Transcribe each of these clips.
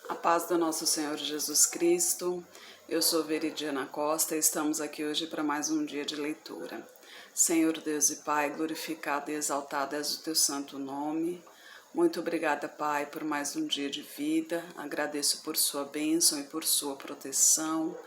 A paz do nosso Senhor Jesus Cristo. Eu sou Veridiana Costa e estamos aqui hoje para mais um dia de leitura. Senhor Deus e Pai, glorificado e exaltado és o teu santo nome. Muito obrigada, Pai, por mais um dia de vida. Agradeço por sua bênção e por sua proteção.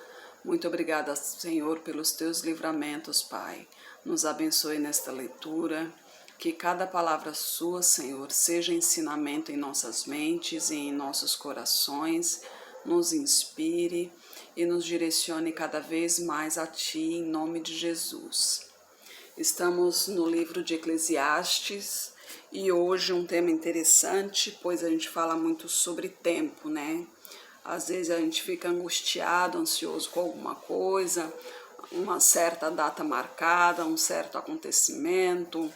Muito obrigada, Senhor, pelos teus livramentos, Pai. Nos abençoe nesta leitura. Que cada palavra sua, Senhor, seja ensinamento em nossas mentes e em nossos corações, nos inspire e nos direcione cada vez mais a Ti, em nome de Jesus. Estamos no livro de Eclesiastes e hoje um tema interessante, pois a gente fala muito sobre tempo, né? Às vezes a gente fica angustiado, ansioso com alguma coisa, uma certa data marcada, um certo acontecimento,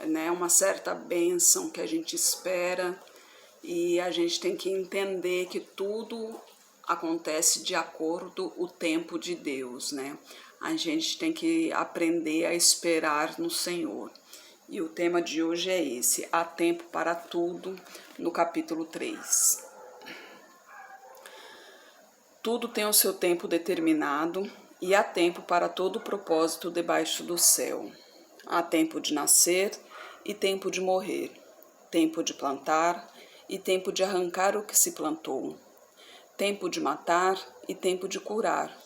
né, uma certa bênção que a gente espera, e a gente tem que entender que tudo acontece de acordo com o tempo de Deus, né? A gente tem que aprender a esperar no Senhor. E o tema de hoje é esse: há tempo para tudo, no capítulo 3. Tudo tem o seu tempo determinado e há tempo para todo propósito debaixo do céu. Há tempo de nascer e tempo de morrer, tempo de plantar e tempo de arrancar o que se plantou, tempo de matar e tempo de curar,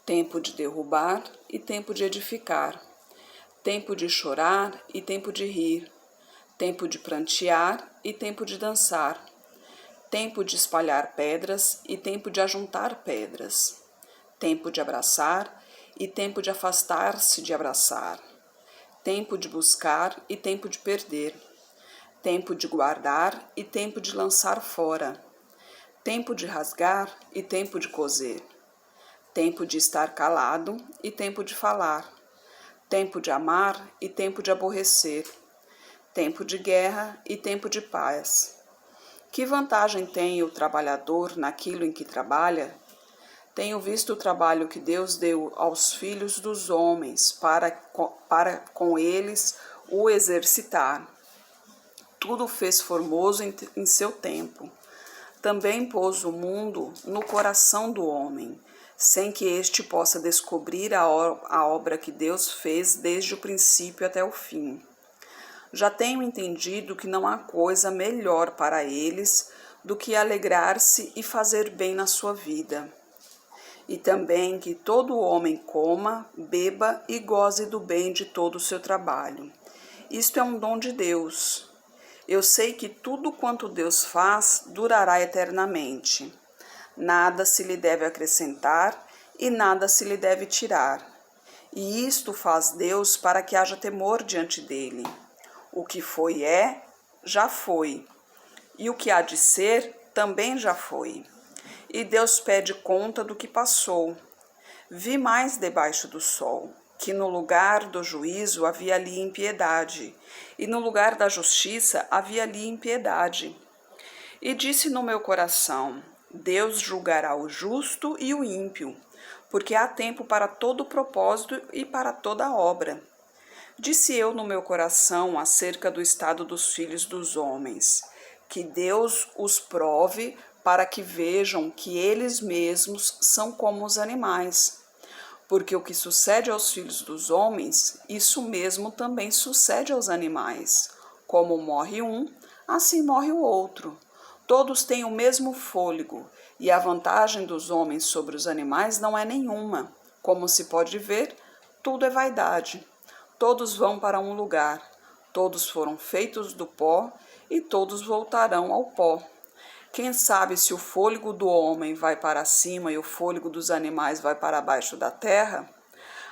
tempo de derrubar e tempo de edificar, tempo de chorar e tempo de rir, tempo de prantear e tempo de dançar, tempo de espalhar pedras e tempo de ajuntar pedras, tempo de abraçar e tempo de afastar-se de abraçar, tempo de buscar e tempo de perder, tempo de guardar e tempo de lançar fora, tempo de rasgar e tempo de coser, tempo de estar calado e tempo de falar, tempo de amar e tempo de aborrecer, tempo de guerra e tempo de paz. Que vantagem tem o trabalhador naquilo em que trabalha? Tenho visto o trabalho que Deus deu aos filhos dos homens para com eles o exercitar. Tudo fez formoso em seu tempo. Também pôs o mundo no coração do homem, sem que este possa descobrir a obra que Deus fez desde o princípio até o fim. Já tenho entendido que não há coisa melhor para eles do que alegrar-se e fazer bem na sua vida. E também que todo homem coma, beba e goze do bem de todo o seu trabalho. Isto é um dom de Deus. Eu sei que tudo quanto Deus faz durará eternamente. Nada se lhe deve acrescentar e nada se lhe deve tirar. E isto faz Deus para que haja temor diante dele. O que foi já foi, e o que há de ser também já foi. E Deus pede conta do que passou. Vi mais debaixo do sol, que no lugar do juízo havia ali impiedade, e no lugar da justiça havia ali impiedade. E disse no meu coração: Deus julgará o justo e o ímpio, porque há tempo para todo propósito e para toda obra. Disse eu no meu coração acerca do estado dos filhos dos homens, que Deus os prove para que vejam que eles mesmos são como os animais. Porque o que sucede aos filhos dos homens, isso mesmo também sucede aos animais. Como morre um, assim morre o outro. Todos têm o mesmo fôlego, e a vantagem dos homens sobre os animais não é nenhuma. Como se pode ver, tudo é vaidade. Todos vão para um lugar, todos foram feitos do pó, e todos voltarão ao pó. Quem sabe se o fôlego do homem vai para cima e o fôlego dos animais vai para baixo da terra?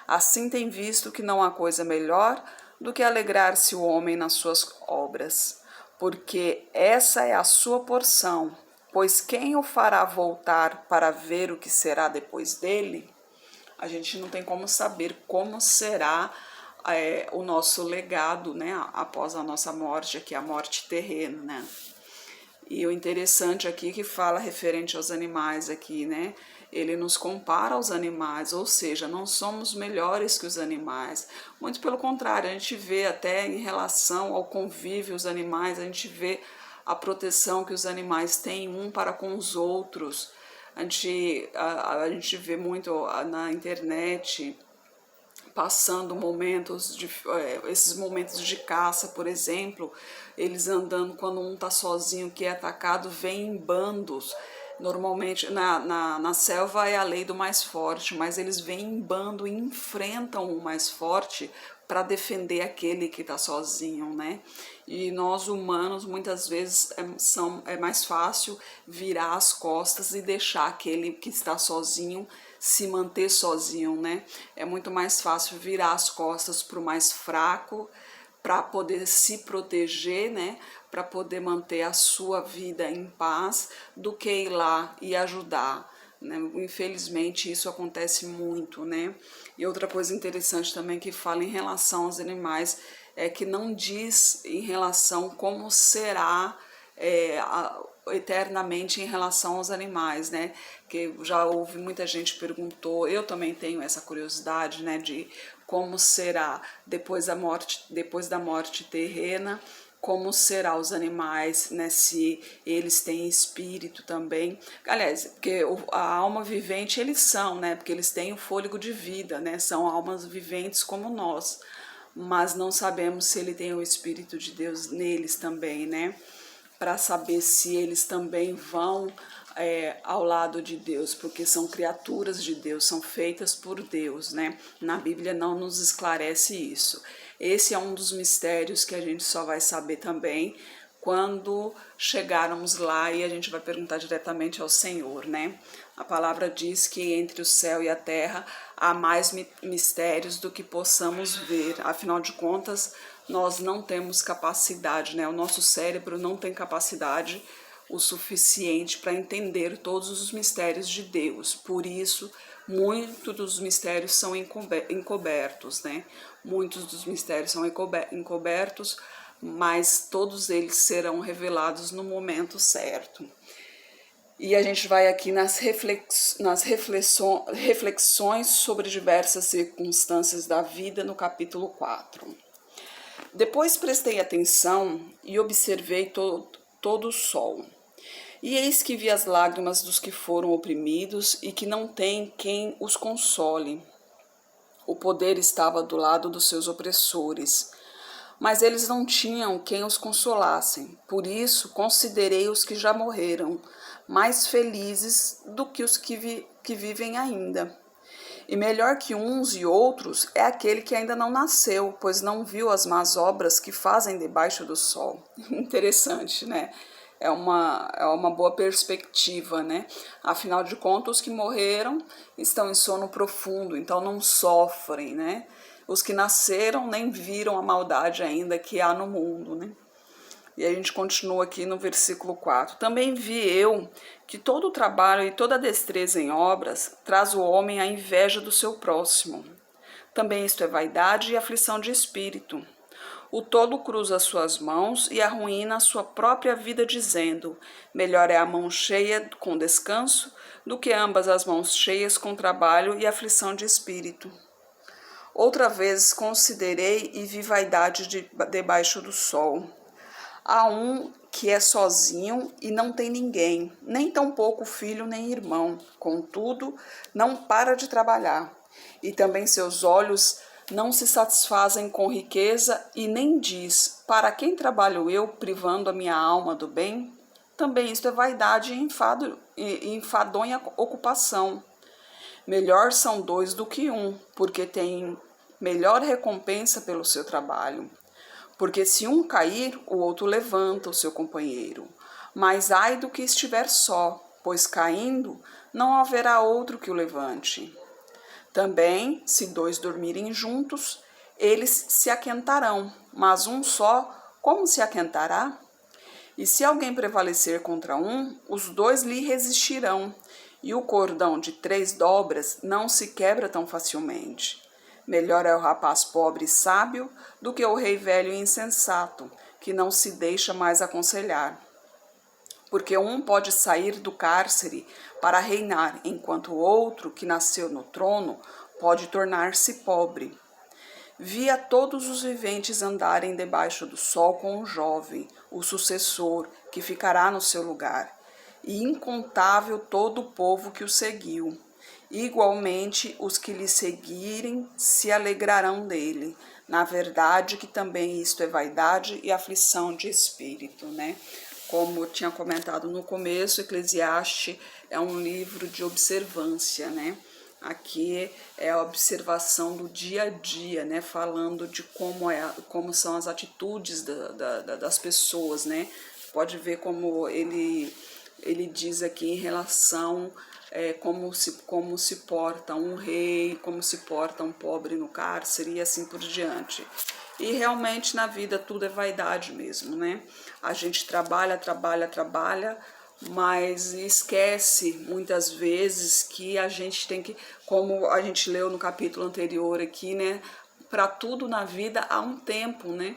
Assim tem visto que não há coisa melhor do que alegrar-se o homem nas suas obras, porque essa é a sua porção. Pois quem o fará voltar para ver o que será depois dele? A gente não tem como saber como será o nosso legado, né, após a nossa morte, aqui a morte terrena, né? E o interessante aqui que fala referente aos animais aqui, né? Ele nos compara aos animais, ou seja, não somos melhores que os animais. Muito pelo contrário, a gente vê até em relação ao convívio os animais, a gente vê a proteção que os animais têm um para com os outros. A gente vê muito na internet passando esses momentos de caça, por exemplo, eles andando quando um está sozinho que é atacado, vem em bandos. Normalmente na selva é a lei do mais forte, mas eles vêm em bando e enfrentam o mais forte para defender aquele que está sozinho, né? E nós humanos muitas vezes é mais fácil virar as costas e deixar aquele que está sozinho se manter sozinho, né? É muito mais fácil virar as costas para o mais fraco para poder se proteger, né? Para poder manter a sua vida em paz, do que ir lá e ajudar. Né? Infelizmente isso acontece muito, né? E outra coisa interessante também que fala em relação aos animais é que não diz em relação como será eternamente em relação aos animais, né? Que já houve muita gente perguntou, eu também tenho essa curiosidade, né, de como será depois da morte terrena, como será os animais, né, se eles têm espírito também. Aliás, porque a alma vivente eles são, né, porque eles têm o fôlego de vida, né, são almas viventes como nós, mas não sabemos se ele tem o Espírito de Deus neles também, né, para saber se eles também vão ao lado de Deus, porque são criaturas de Deus, são feitas por Deus, né? Na Bíblia não nos esclarece isso. Esse é um dos mistérios que a gente só vai saber também quando chegarmos lá e a gente vai perguntar diretamente ao Senhor, né? A palavra diz que entre o céu e a terra há mais mistérios do que possamos ver. Afinal de contas, nós não temos capacidade, né? O nosso cérebro não tem capacidade o suficiente para entender todos os mistérios de Deus. Por isso, muitos dos mistérios são encobertos, né? Muitos dos mistérios são encobertos, mas todos eles serão revelados no momento certo. E a gente vai aqui nas reflexões sobre diversas circunstâncias da vida no capítulo 4. Depois prestei atenção e observei todo o sol. E eis que vi as lágrimas dos que foram oprimidos e que não têm quem os console. O poder estava do lado dos seus opressores, mas eles não tinham quem os consolassem. Por isso, considerei os que já morreram mais felizes do que os que vivem ainda. E melhor que uns e outros é aquele que ainda não nasceu, pois não viu as más obras que fazem debaixo do sol. Interessante, né? É uma boa perspectiva, né? Afinal de contas, os que morreram estão em sono profundo, então não sofrem, né? Os que nasceram nem viram a maldade ainda que há no mundo, né? E a gente continua aqui no versículo 4. Também vi eu que todo o trabalho e toda a destreza em obras traz o homem à inveja do seu próximo. Também isto é vaidade e aflição de espírito. O tolo cruza suas mãos e arruína a sua própria vida, dizendo: melhor é a mão cheia com descanso do que ambas as mãos cheias com trabalho e aflição de espírito. Outra vez considerei e vi vaidade debaixo do sol. Há um que é sozinho e não tem ninguém, nem tampouco filho nem irmão. Contudo, não para de trabalhar. E também seus olhos não se satisfazem com riqueza e nem diz: para quem trabalho eu, privando a minha alma do bem? Também isto é vaidade e enfadonha ocupação. Melhor são dois do que um, porque tem melhor recompensa pelo seu trabalho. Porque se um cair, o outro levanta o seu companheiro. Mas ai do que estiver só, pois caindo, não haverá outro que o levante. Também, se dois dormirem juntos, eles se aquentarão, mas um só, como se aquentará? E se alguém prevalecer contra um, os dois lhe resistirão, e o cordão de 3 dobras não se quebra tão facilmente. Melhor é o rapaz pobre e sábio do que o rei velho e insensato, que não se deixa mais aconselhar. Porque um pode sair do cárcere para reinar, enquanto o outro, que nasceu no trono, pode tornar-se pobre. via todos os viventes andarem debaixo do sol com um jovem, o sucessor, que ficará no seu lugar, e incontável todo o povo que o seguiu. Igualmente, os que lhe seguirem se alegrarão dele. Na verdade, que também isto é vaidade e aflição de espírito, né? Como eu tinha comentado no começo, Eclesiastes é um livro de observância, né? Aqui é a observação do dia a dia, né? Falando de como são as atitudes das pessoas, né? Pode ver como ele diz aqui em relação como se porta um rei, como se porta um pobre no cárcere e assim por diante. E realmente na vida tudo é vaidade mesmo, né? A gente trabalha, mas esquece muitas vezes que a gente tem que, como a gente leu no capítulo anterior aqui, né? Para tudo na vida há um tempo, né?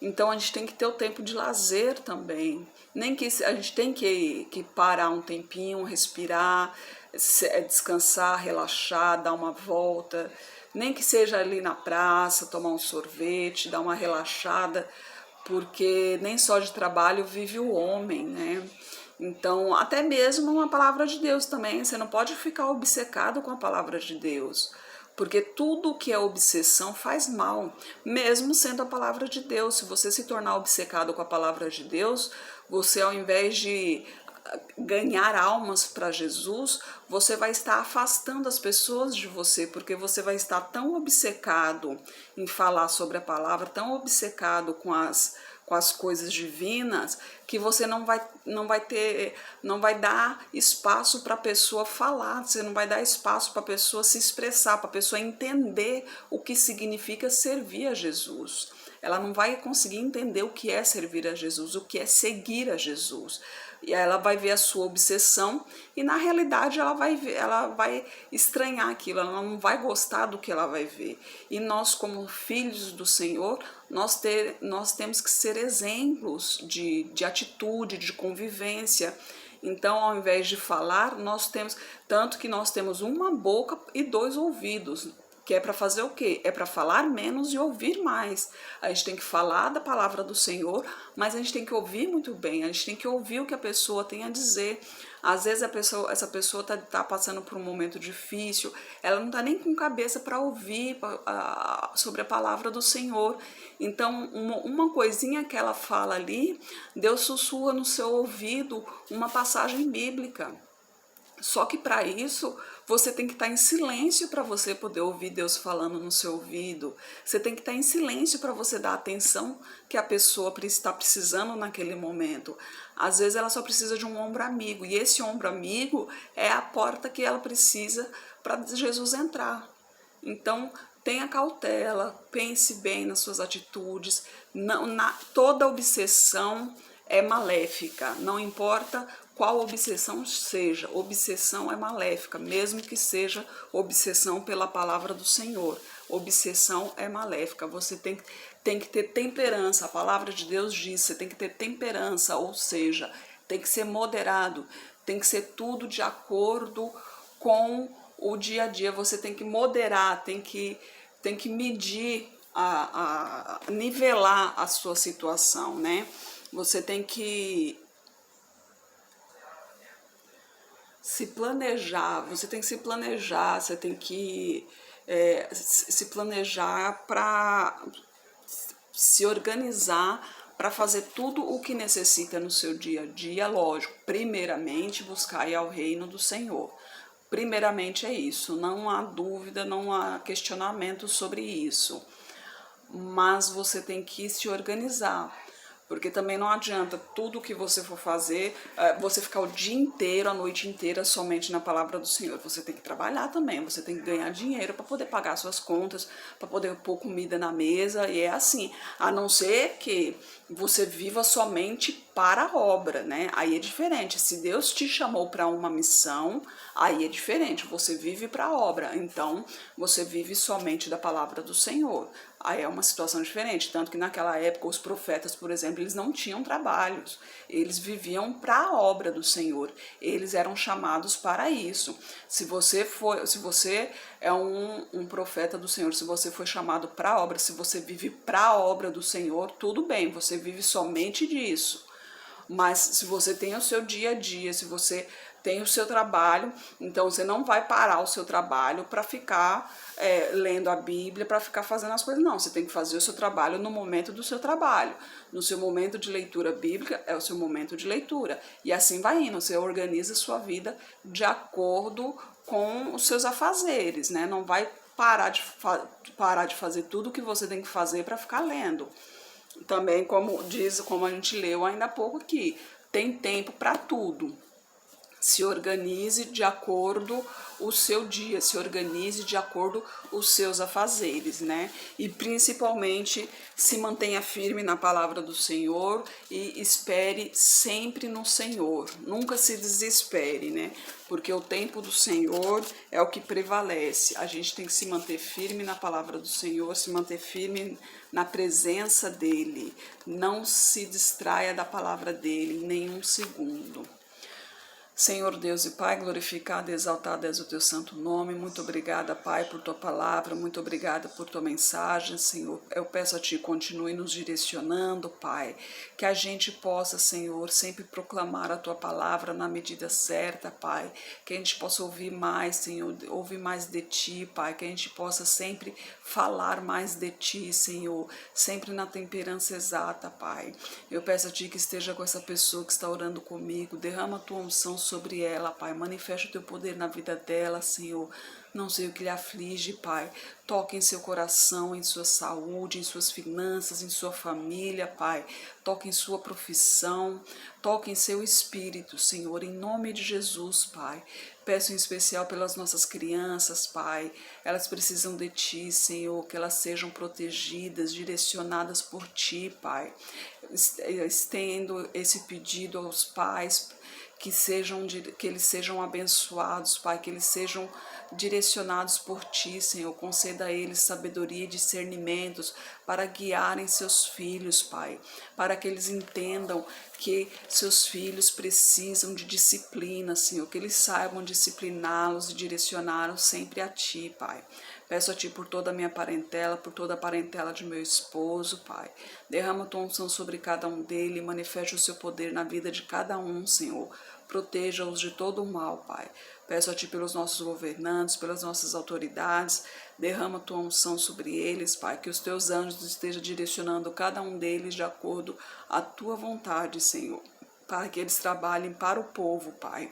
Então a gente tem que ter o tempo de lazer também. Nem que a gente tem que parar um tempinho, respirar, descansar, relaxar, dar uma volta. Nem que seja ali na praça, tomar um sorvete, dar uma relaxada, porque nem só de trabalho vive o homem, né? Então, até mesmo uma palavra de Deus também, você não pode ficar obcecado com a palavra de Deus, porque tudo que é obsessão faz mal, mesmo sendo a palavra de Deus. Se você se tornar obcecado com a palavra de Deus, você, ao invés de ganhar almas para Jesus, você vai estar afastando as pessoas de você, porque você vai estar tão obcecado em falar sobre a palavra, tão obcecado com as coisas divinas, que você não vai dar espaço para a pessoa falar, você não vai dar espaço para a pessoa se expressar, para a pessoa entender o que significa servir a Jesus. Ela não vai conseguir entender o que é servir a Jesus, o que é seguir a Jesus. E aí ela vai ver a sua obsessão e na realidade ela vai estranhar aquilo, ela não vai gostar do que ela vai ver. E nós, como filhos do Senhor, nós temos que ser exemplos de atitude, de convivência. Então, ao invés de falar, tanto que nós temos uma boca e 2 ouvidos, que é para fazer o quê? É para falar menos e ouvir mais. A gente tem que falar da palavra do Senhor, mas a gente tem que ouvir muito bem, a gente tem que ouvir o que a pessoa tem a dizer. Às vezes essa pessoa tá passando por um momento difícil, ela não tá nem com cabeça para ouvir sobre a palavra do Senhor. Então, uma coisinha que ela fala ali, Deus sussurra no seu ouvido uma passagem bíblica. Só que para isso, você tem que estar em silêncio para você poder ouvir Deus falando no seu ouvido. Você tem que estar em silêncio para você dar a atenção que a pessoa está precisando naquele momento. Às vezes ela só precisa de um ombro amigo, e esse ombro amigo é a porta que ela precisa para Jesus entrar. Então, tenha cautela, pense bem nas suas atitudes. Toda obsessão é maléfica, não importa qual obsessão seja, obsessão é maléfica, mesmo que seja obsessão pela palavra do Senhor. Obsessão é maléfica, você tem que ter temperança, a palavra de Deus diz, você tem que ter temperança, ou seja, tem que ser moderado, tem que ser tudo de acordo com o dia a dia, você tem que moderar, tem que medir, nivelar a sua situação, né? Você tem que se planejar, você tem que se planejar, você tem que se planejar para se organizar para fazer tudo o que necessita no seu dia a dia, lógico, primeiramente buscar ir ao reino do Senhor. Primeiramente é isso, não há dúvida, não há questionamento sobre isso, mas você tem que se organizar, porque também não adianta tudo que você for fazer, você ficar o dia inteiro, a noite inteira somente na palavra do Senhor. Você tem que trabalhar também, você tem que ganhar dinheiro para poder pagar suas contas, para poder pôr comida na mesa, e é assim, a não ser que você viva somente para a obra, né? Aí é diferente. Se Deus te chamou para uma missão, aí é diferente. Você vive para a obra, então você vive somente da palavra do Senhor. Aí é uma situação diferente. Tanto que naquela época os profetas, por exemplo, eles não tinham trabalhos. Eles viviam para a obra do Senhor. Eles eram chamados para isso. Se você é um profeta do Senhor, se você foi chamado para a obra, se você vive para a obra do Senhor, tudo bem, você vive somente disso. Mas se você tem o seu dia a dia, se você tem o seu trabalho, então você não vai parar o seu trabalho para ficar lendo a Bíblia, para ficar fazendo as coisas. Não, você tem que fazer o seu trabalho no momento do seu trabalho. No seu momento de leitura bíblica, é o seu momento de leitura. E assim vai indo, você organiza a sua vida de acordo com os seus afazeres, né? Não vai parar de fazer tudo o que você tem que fazer para ficar lendo. Também, como a gente leu ainda há pouco aqui, tem tempo para tudo. Se organize de acordo o seu dia, se organize de acordo os seus afazeres, né? E principalmente se mantenha firme na palavra do Senhor e espere sempre no Senhor. Nunca se desespere, né? Porque o tempo do Senhor é o que prevalece. A gente tem que se manter firme na palavra do Senhor, se manter firme na presença dEle. Não se distraia da palavra dEle em nenhum segundo. Senhor Deus e Pai, glorificado e exaltado és o teu santo nome. Muito obrigada, Pai, por tua palavra, muito obrigada por tua mensagem, Senhor. Eu peço a Ti, continue nos direcionando, Pai, que a gente possa, Senhor, sempre proclamar a tua palavra na medida certa, Pai, que a gente possa ouvir mais, Senhor, ouvir mais de Ti, Pai, que a gente possa sempre falar mais de Ti, Senhor, sempre na temperança exata, Pai. Eu peço a Ti que esteja com essa pessoa que está orando comigo, derrama a tua unção sobre ela, Pai, manifesta o teu poder na vida dela, Senhor. Não sei o que lhe aflige, Pai. Toque em seu coração, em sua saúde, em suas finanças, em sua família, Pai. Toque em sua profissão, toque em seu espírito, Senhor, em nome de Jesus, Pai. Peço em especial pelas nossas crianças, Pai. Elas precisam de Ti, Senhor, que elas sejam protegidas, direcionadas por Ti, Pai. Estendo esse pedido aos pais, que eles sejam abençoados, Pai, que eles sejam direcionados por Ti, Senhor. Conceda a eles sabedoria e discernimentos para guiarem seus filhos, Pai, para que eles entendam que seus filhos precisam de disciplina, Senhor, que eles saibam discipliná-los e direcioná-los sempre a Ti, Pai. Peço a Ti por toda a minha parentela, por toda a parentela de meu esposo, Pai. Derrama a Tua unção sobre cada um deles, manifeste o Seu poder na vida de cada um, Senhor. Proteja-os de todo o mal, Pai. Peço a Ti pelos nossos governantes, pelas nossas autoridades. Derrama a Tua unção sobre eles, Pai. Que os Teus anjos estejam direcionando cada um deles de acordo à Tua vontade, Senhor. Para que eles trabalhem para o povo, Pai.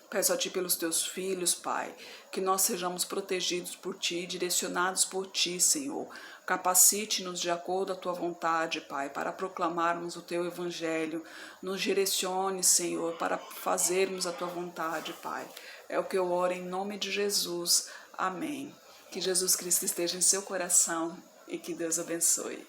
Peço a Ti pelos Teus filhos, Pai, que nós sejamos protegidos por Ti, direcionados por Ti, Senhor. Capacite-nos de acordo à Tua vontade, Pai, para proclamarmos o Teu Evangelho. Nos direcione, Senhor, para fazermos a Tua vontade, Pai. É o que eu oro em nome de Jesus. Amém. Que Jesus Cristo esteja em seu coração e que Deus abençoe.